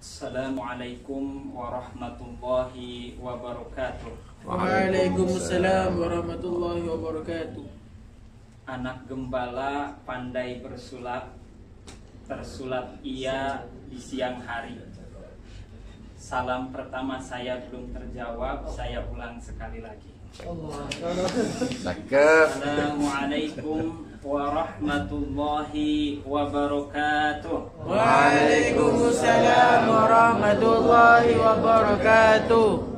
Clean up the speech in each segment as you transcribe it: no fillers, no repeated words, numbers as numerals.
Assalamualaikum warahmatullahi wabarakatuh. Waalaikumsalam warahmatullahi wabarakatuh. Anak gembala pandai bersulap, tersulap ia di siang hari. Salam pertama saya belum terjawab, saya ulang sekali lagi. Assalamualaikum warahmatullahi wabarakatuh. Waalaikumsalam warahmatullahi wabarakatuh.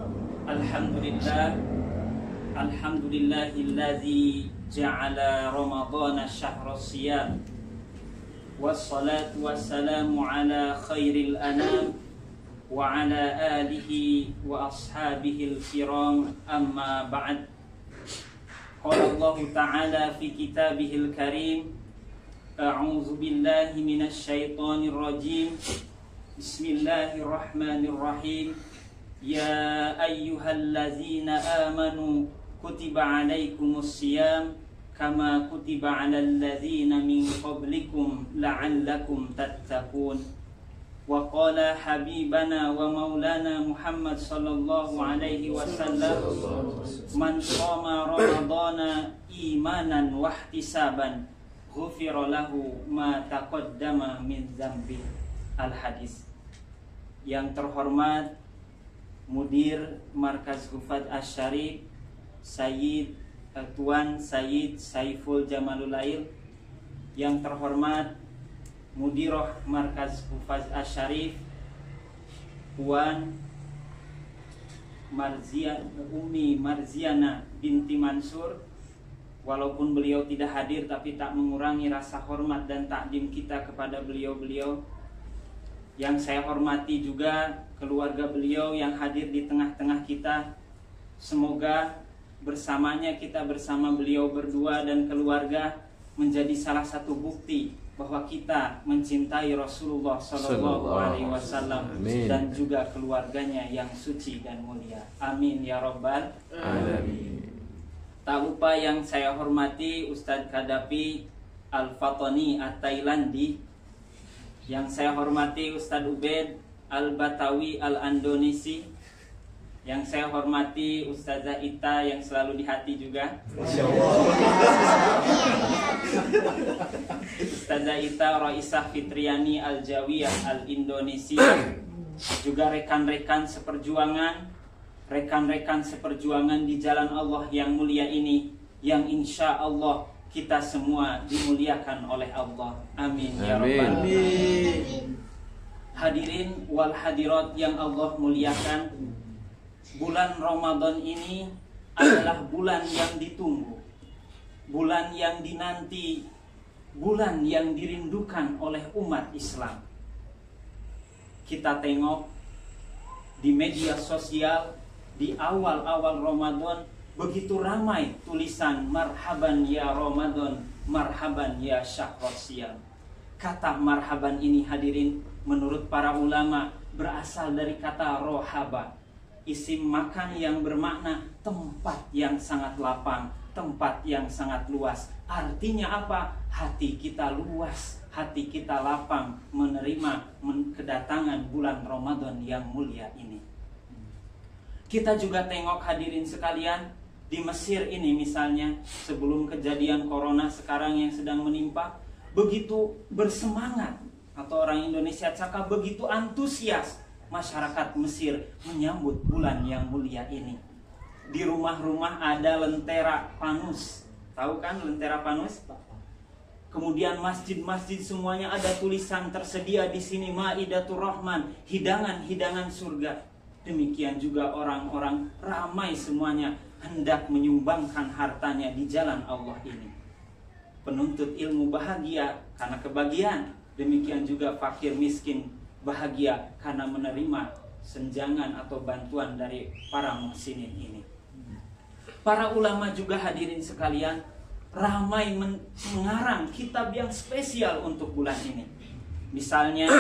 Alhamdulillahillazi ja'ala ramadhana syahra siyam. Wassalatu wassalamu ala khairil anam wa ala alihi wa ashabihil kiram, amma ba'd. Qala Allah Ta'ala fi kitabihil karim, a'udzu billahi minasy syaithanir rajim. Bismillahirrahmanirrahim. Ya ayyuhallazina amanu kutiba alaikumus siyam kama kutiba alal ladzina min qablikum la'allakum tattaqun. Wa qala habibana wa maulana Muhammad sallallahu alaihi wasallam, man shoma ramadhana imanan wa ihtisaban ghufira lahu ma taqaddama min dzambi. Al hadis. Yang terhormat Mudir Markaz Hufadz Asy-Syarif Sayyid Tuan Sayyid Saiful Jamalulail, yang terhormat Mudirah Markaz Hufadz Asy-Syarif Puan Ummi Marziana binti Mansur. Walaupun beliau tidak hadir, tapi tak mengurangi rasa hormat dan takdim kita kepada beliau-beliau. Yang saya hormati juga keluarga beliau yang hadir di tengah-tengah kita. Semoga bersamanya kita bersama beliau berdua dan keluarga menjadi salah satu bukti bahwa kita mencintai Rasulullah Sallallahu Alaihi Wasallam dan juga keluarganya yang suci dan mulia. Amin ya Rabbal Alamin. Tak lupa yang saya hormati Ustadz Kadafi Al-Fatani At-Tailandi, yang saya hormati Ustadz Ubed Al-Batawi Al-Andonisi, yang saya hormati Ustazah Ita yang selalu di hati juga. Ustazah Ita Raisah Fitriani Al-Jawiyah Al-Indonesia. Juga rekan-rekan seperjuangan di jalan Allah yang mulia ini, yang insya Allah kita semua dimuliakan oleh Allah. Amin ya Rabbal Alamin. Hadirin wal hadirat yang Allah muliakan, bulan Ramadan ini adalah bulan yang ditunggu, bulan yang dinanti, bulan yang dirindukan oleh umat Islam. Kita tengok di media sosial di awal-awal Ramadan begitu ramai tulisan marhaban ya Ramadan, marhaban ya syahrus siyam. Kata marhaban ini hadirin menurut para ulama berasal dari kata rohaba, isim makan yang bermakna tempat yang sangat lapang, tempat yang sangat luas. Artinya apa? Hati kita luas, hati kita lapang menerima kedatangan bulan Ramadan yang mulia ini. Kita juga tengok hadirin sekalian, di Mesir ini misalnya, sebelum kejadian corona sekarang yang sedang menimpa, begitu bersemangat, atau orang Indonesia cakap begitu antusias masyarakat Mesir menyambut bulan yang mulia ini. Di rumah-rumah ada lentera panus. Tahu kan lentera panus? Kemudian masjid-masjid semuanya ada tulisan tersedia di sini Maidatur Rahman, hidangan-hidangan surga. Demikian juga orang-orang ramai semuanya hendak menyumbangkan hartanya di jalan Allah ini. Penuntut ilmu bahagia karena kebagian. Demikian juga fakir miskin bahagia karena menerima senjangan atau bantuan dari para muhsinin ini. Para ulama juga hadirin sekalian ramai mengarang kitab yang spesial untuk bulan ini. Misalnya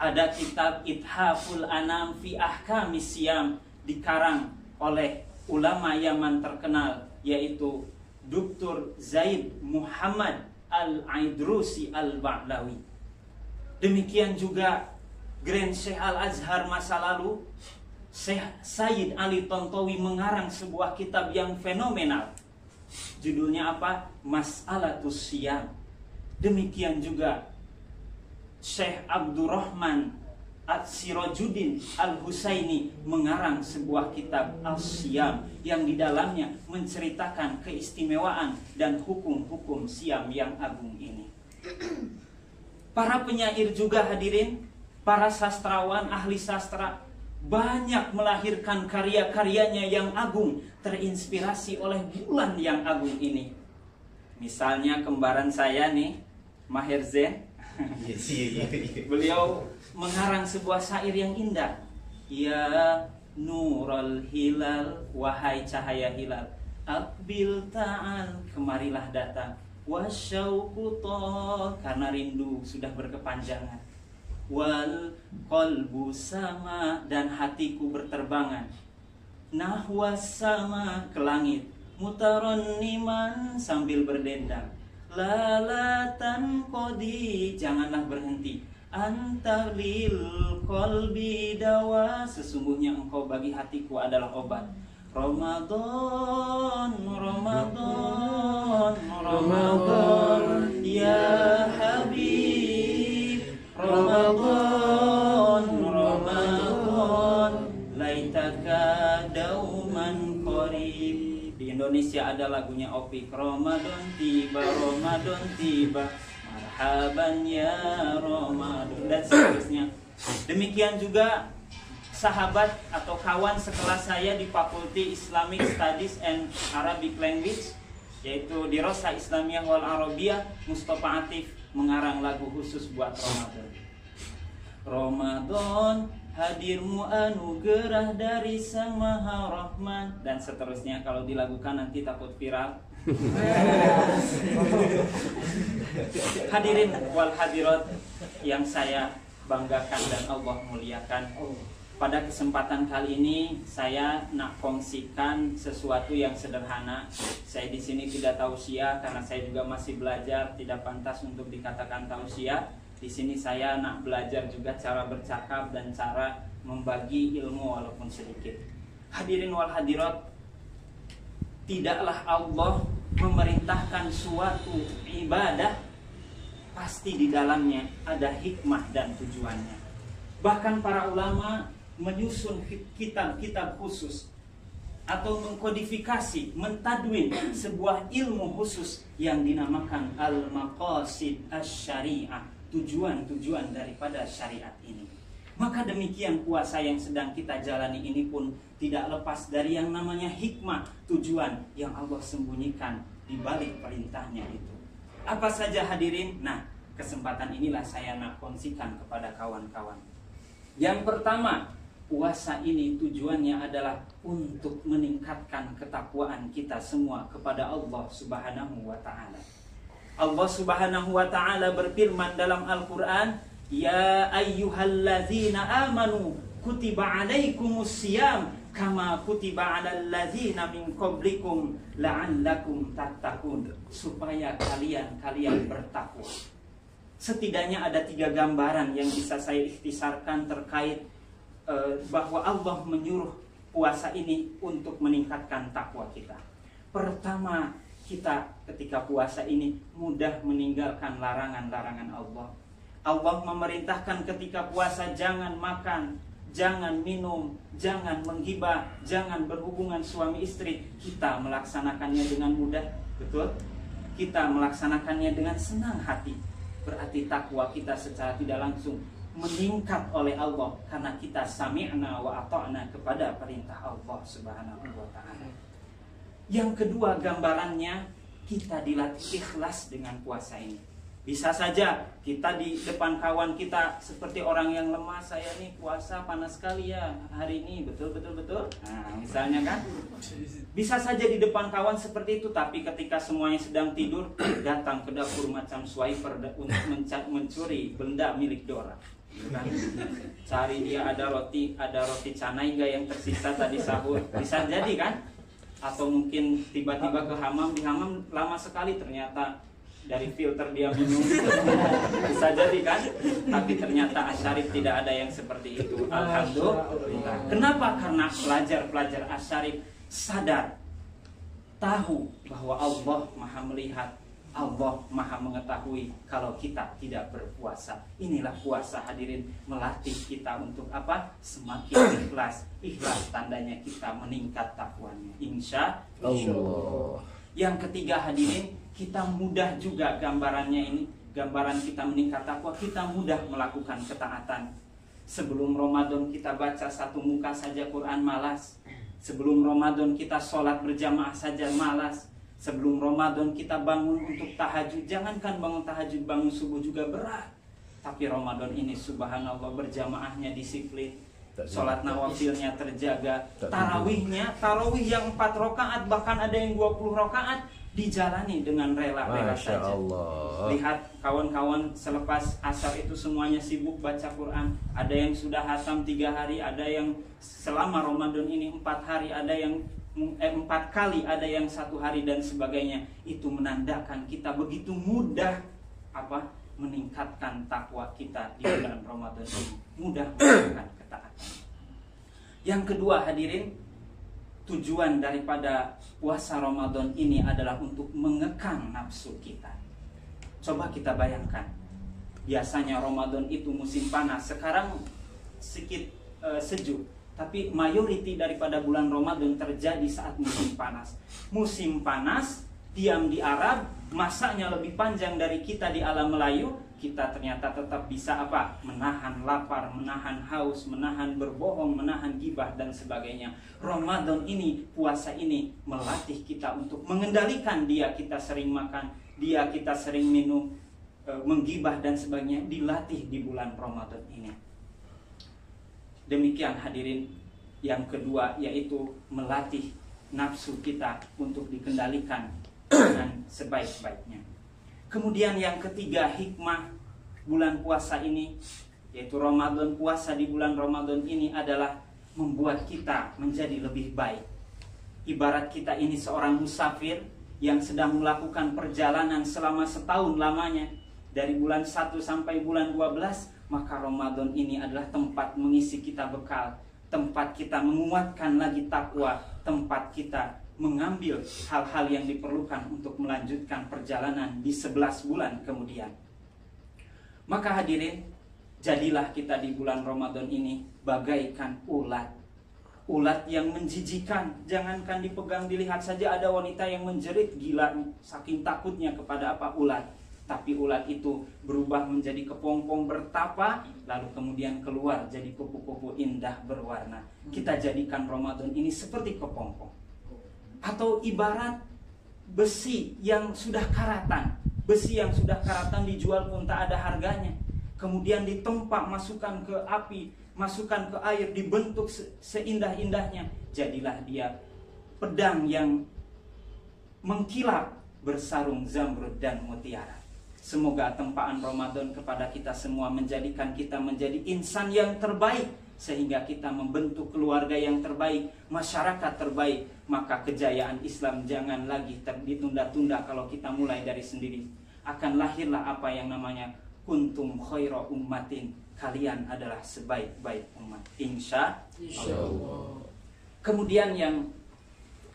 ada kitab Ithaful Anam fi Ahkamis Siyam, dikarang oleh ulama Yaman terkenal, yaitu Dr. Zaid Muhammad Al-Aidrusi Al-Ba'lawi. Demikian juga Grand Syekh Al-Azhar masa lalu, Syekh Sayyid Ali Tontowi mengarang sebuah kitab yang fenomenal. Judulnya apa? Mas'alatus Siyam. Demikian juga Syekh Abdurrahman As-Sirajuddin Al-Husaini mengarang sebuah kitab As-Siyam yang di dalamnya menceritakan keistimewaan dan hukum-hukum siam yang agung ini. Para penyair juga hadirin, para sastrawan, ahli sastra banyak melahirkan karya-karyanya yang agung, terinspirasi oleh bulan yang agung ini. Misalnya kembaran saya nih, Maher Zain. Beliau mengarang sebuah syair yang indah. Ya nurul hilal, wahai cahaya hilal, aqbil ta'al, kemarilah datang. Wasyauqu karena rindu sudah berkepanjangan. Wal qalbu sama, dan hatiku berterbangan. Nahwas sama, ke langit. Mutaranniman, sambil berdendang. Lalatan qodi, janganlah berhenti. Anta lil qalbi dawa, sesungguhnya engkau bagi hatiku adalah obat. Ramadan, Ramadan, Ramadan, ya Habib. Ramadan, Ramadan, laitaka dauman qarib. Di Indonesia ada lagunya Opik. Ramadan tiba, Ramadan tiba, marhaban ya Ramadan, dan seterusnya. Demikian juga sahabat atau kawan sekelas saya di Fakulti Islamic Studies and Arabic Language, yaitu di Rosa Islamiyah wal Arabiyah, Mustafa Atif mengarang lagu khusus buat Ramadan. Ramadan, hadirmu anugerah dari Sang Maha Rahman, dan seterusnya. Kalau dilakukan nanti takut viral. Hadirin wal hadirat yang saya banggakan dan Allah muliakan, pada kesempatan kali ini saya nak kongsikan sesuatu yang sederhana. Saya di sini tidak tausiah karena saya juga masih belajar, tidak pantas untuk dikatakan tausiah. Di sini saya nak belajar juga cara bercakap dan cara membagi ilmu walaupun sedikit. Hadirin wal hadirat, tidaklah Allah memerintahkan suatu ibadah pasti di dalamnya ada hikmah dan tujuannya. Bahkan para ulama menyusun kitab-kitab khusus atau mengkodifikasi, mentadwin sebuah ilmu khusus yang dinamakan al-maqasid asy-syariah, tujuan-tujuan daripada syariat ini. Maka demikian puasa yang sedang kita jalani ini pun tidak lepas dari yang namanya hikmah, tujuan yang Allah sembunyikan di balik perintahnya itu. Apa saja hadirin? Nah, kesempatan inilah saya nak kongsikan kepada kawan-kawan. Yang pertama, puasa ini tujuannya adalah untuk meningkatkan ketakwaan kita semua kepada Allah Subhanahu wa ta'ala. Allah Subhanahu wa ta'ala berfirman dalam Al-Quran, ya ayyuhalladzina amanu kutiba alaikumus siyam kama kutiba alal ladzina min qablikum la'allakum tattaqun, supaya kalian bertakwa. Setidaknya ada 3 gambaran yang bisa saya ikhtisarkan terkait bahwa Allah menyuruh puasa ini untuk meningkatkan takwa kita. Pertama, kita ketika puasa ini mudah meninggalkan larangan-larangan Allah. Allah memerintahkan ketika puasa jangan makan, jangan minum, jangan menggibah, jangan berhubungan suami istri. Kita melaksanakannya dengan mudah, betul? Kita melaksanakannya dengan senang hati. Berarti takwa kita secara tidak langsung meningkat oleh Allah karena kita sami'na wa ata'na kepada perintah Allah Subhanahu wa ta'ala. Yang kedua gambarannya, kita dilatih ikhlas dengan puasa ini. Bisa saja kita di depan kawan kita seperti orang yang lemah, saya nih puasa panas sekali ya hari ini, betul. Nah, misalnya kan, bisa saja di depan kawan seperti itu, tapi ketika semuanya sedang tidur, datang ke dapur macam swiper untuk mencuri benda milik Dora. Cari dia ada roti canai enggak yang tersisa tadi sahur, bisa jadi kan? Atau mungkin tiba-tiba ke hamam, di hamam lama sekali ternyata dari filter dia minum. Bisa jadi kan? Tapi ternyata Asyarif tidak ada yang seperti itu. Alhamdulillah. Kenapa? Karena pelajar-pelajar Asyarif sadar, tahu bahwa Allah Maha melihat, Allah Maha mengetahui kalau kita tidak berpuasa. Inilah puasa, hadirin, melatih kita untuk apa? Semakin ikhlas. Ikhlas tandanya kita meningkat takwanya, insya Allah. Yang ketiga, hadirin, kita mudah juga gambarannya ini. Gambaran kita meningkat takwa, kita mudah melakukan ketaatan. Sebelum Ramadan kita baca satu muka saja Quran malas. Sebelum Ramadan kita sholat berjamaah saja malas. Sebelum Ramadan kita bangun untuk tahajud. Jangankan bangun tahajud, bangun subuh juga berat. Tapi Ramadan ini subhanallah berjamaahnya disiplin. Sholat nawafilnya terjaga. Tarawih yang 4 rakaat, bahkan ada yang 20 rakaat dijalani dengan rela-rela saja. Lihat kawan-kawan selepas asar itu semuanya sibuk baca Quran. Ada yang sudah hatam 3 hari, ada yang selama Ramadan ini 4 hari, ada yang 4 kali, ada yang 1 hari dan sebagainya. Itu menandakan kita begitu mudah meningkatkan takwa kita di bulan Ramadan ini. Mudah melakukan ketaatan. Yang kedua, hadirin, tujuan daripada puasa Ramadan ini adalah untuk mengekang nafsu kita. Coba kita bayangkan, biasanya Ramadan itu musim panas, sekarang sedikit sejuk. Tapi mayoriti daripada bulan Ramadan terjadi saat musim panas. Musim panas, diam di Arab, masanya lebih panjang dari kita di alam Melayu. Kita ternyata tetap bisa menahan lapar, menahan haus, menahan berbohong, menahan gibah dan sebagainya. Ramadan ini, puasa ini melatih kita untuk mengendalikan dia kita sering makan, dia kita sering minum, menggibah dan sebagainya, dilatih di bulan Ramadan ini. Demikian hadirin, yang kedua yaitu melatih nafsu kita untuk dikendalikan dengan sebaik-baiknya. Kemudian yang ketiga, hikmah bulan puasa ini, yaitu Ramadan, puasa di bulan Ramadan ini adalah membuat kita menjadi lebih baik. Ibarat kita ini seorang musafir yang sedang melakukan perjalanan selama setahun lamanya, dari bulan 1 sampai bulan 12, maka Ramadan ini adalah tempat mengisi kita bekal, tempat kita menguatkan lagi takwa, tempat kita mengambil hal-hal yang diperlukan untuk melanjutkan perjalanan di 11 bulan kemudian. Maka hadirin, jadilah kita di bulan Ramadan ini bagaikan ulat. Ulat yang menjijikan, jangankan dipegang, dilihat saja ada wanita yang menjerit gila saking takutnya kepada ulat. Tapi ulat itu berubah menjadi kepompong bertapa, lalu kemudian keluar jadi kupu-kupu indah berwarna. Kita jadikan Ramadan ini seperti kepompong. Atau ibarat besi yang sudah karatan. Besi yang sudah karatan dijual pun tak ada harganya. Kemudian ditempa, masukkan ke api, masukkan ke air, dibentuk seindah-indahnya. Jadilah dia pedang yang mengkilap bersarung zamrud dan mutiara. Semoga tempaan Ramadan kepada kita semua menjadikan kita menjadi insan yang terbaik, sehingga kita membentuk keluarga yang terbaik, masyarakat terbaik. Maka kejayaan Islam jangan lagi ditunda-tunda. Kalau kita mulai dari sendiri, akan lahirlah apa yang namanya kuntum khaira ummatin, kalian adalah sebaik-baik umat, insya Allah. Kemudian yang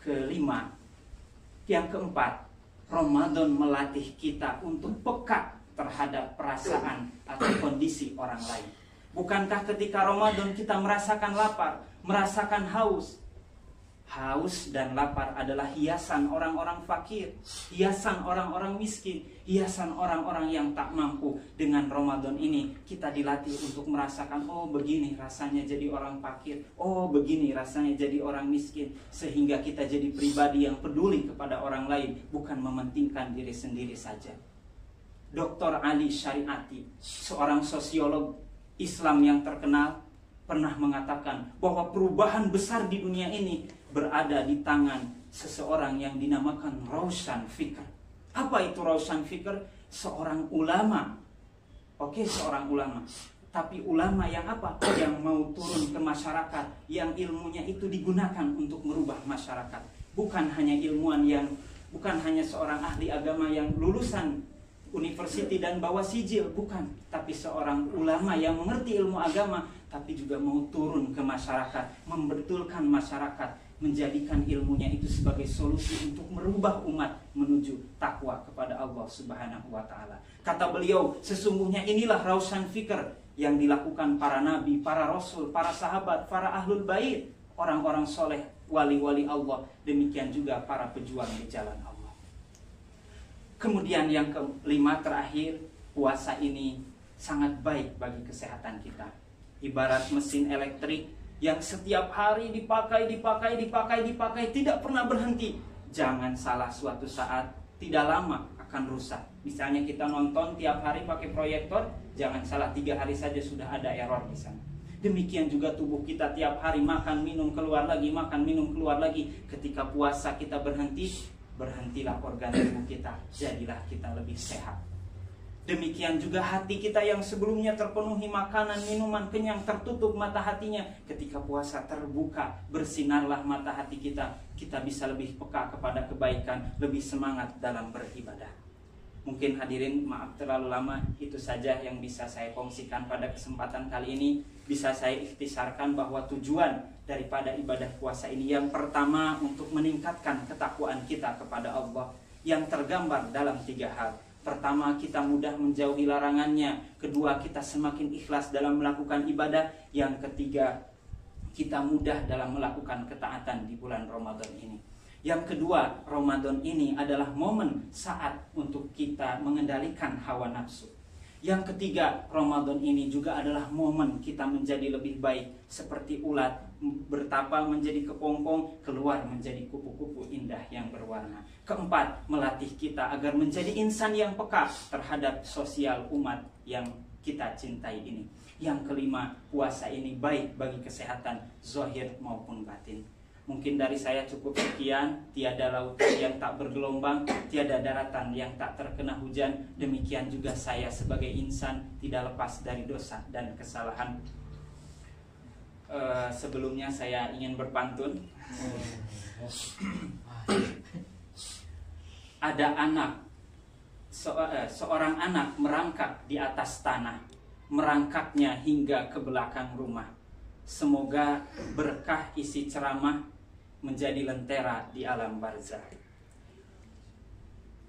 kelima, yang keempat, Ramadan melatih kita untuk peka terhadap perasaan atau kondisi orang lain. Bukankah ketika Ramadan kita merasakan lapar, merasakan haus? Haus dan lapar adalah hiasan orang-orang fakir, hiasan orang-orang miskin, hiasan orang-orang yang tak mampu. Dengan Ramadan ini kita dilatih untuk merasakan, oh begini rasanya jadi orang fakir, oh begini rasanya jadi orang miskin. Sehingga kita jadi pribadi yang peduli kepada orang lain, bukan mementingkan diri sendiri saja. Dr. Ali Syariati, seorang sosiolog Islam yang terkenal, pernah mengatakan bahwa perubahan besar di dunia ini berada di tangan seseorang yang dinamakan Raushan Fikr. Apa itu Raushan Fikr? Seorang ulama. Oke, seorang ulama. Tapi ulama yang apa? Yang mau turun ke masyarakat, yang ilmunya itu digunakan untuk merubah masyarakat. Bukan hanya ilmuwan yang, bukan hanya seorang ahli agama yang lulusan university dan bawa sijil, bukan, tapi seorang ulama yang mengerti ilmu agama, tapi juga mau turun ke masyarakat, membetulkan masyarakat, menjadikan ilmunya itu sebagai solusi untuk merubah umat menuju takwa kepada Allah Subhanahu wa Ta'ala. Kata beliau, sesungguhnya inilah rausan fikr yang dilakukan para nabi, para rasul, para sahabat, para ahlul bait, orang-orang soleh, wali-wali Allah, demikian juga para pejuang di jalan Allah. Kemudian yang kelima terakhir, puasa ini sangat baik bagi kesehatan kita. Ibarat mesin elektrik yang setiap hari dipakai, tidak pernah berhenti. Jangan salah, suatu saat tidak lama akan rusak. Misalnya kita nonton tiap hari pakai proyektor, jangan salah 3 hari saja sudah ada error di sana. Demikian juga tubuh kita tiap hari makan, minum, keluar lagi, makan, minum, keluar lagi. Ketika puasa kita berhenti, berhentilah organ tubuh kita, jadilah kita lebih sehat. Demikian juga hati kita yang sebelumnya terpenuhi makanan, minuman, kenyang, tertutup mata hatinya. Ketika puasa terbuka, bersinarlah mata hati kita. Kita bisa lebih peka kepada kebaikan, lebih semangat dalam beribadah. Mungkin hadirin, maaf terlalu lama, itu saja yang bisa saya kongsikan pada kesempatan kali ini. Bisa saya ikhtisarkan bahwa tujuan daripada ibadah puasa ini, yang pertama untuk meningkatkan ketakwaan kita kepada Allah, yang tergambar dalam 3 hal. Pertama, kita mudah menjauhi larangannya. Kedua, kita semakin ikhlas dalam melakukan ibadah. Yang ketiga, kita mudah dalam melakukan ketaatan di bulan Ramadan ini. Yang kedua, Ramadan ini adalah momen saat untuk kita mengendalikan hawa nafsu. Yang ketiga, Ramadan ini juga adalah momen kita menjadi lebih baik, seperti ulat bertapa menjadi kepompong, keluar menjadi kupu-kupu indah yang berwarna. Keempat, melatih kita agar menjadi insan yang peka terhadap sosial umat yang kita cintai ini. Yang kelima, puasa ini baik bagi kesehatan zahir maupun batin. Mungkin dari saya cukup sekian. Tiada lautan yang tak bergelombang, tiada daratan yang tak terkena hujan. Demikian juga saya sebagai insan tidak lepas dari dosa dan kesalahan. Sebelumnya saya ingin berpantun. Ada anak, seorang anak merangkak di atas tanah, merangkaknya hingga ke belakang rumah. Semoga berkah isi ceramah menjadi lentera di alam barzah.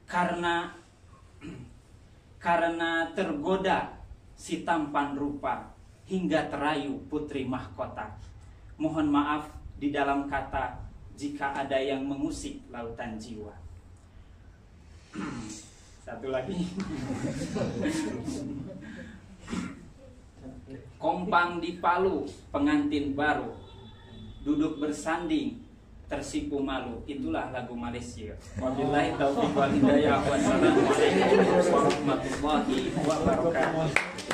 Karena tergoda si tampan rupa hingga terayu putri mahkota. Mohon maaf di dalam kata jika ada yang mengusik lautan jiwa. Satu lagi. Kompang di Palu, pengantin baru duduk bersanding, tersipu malu. Itulah lagu Malaysia. Wabillahi taufiq wal hidayah. Wassalamualaikum warahmatullahi wabarakatuh.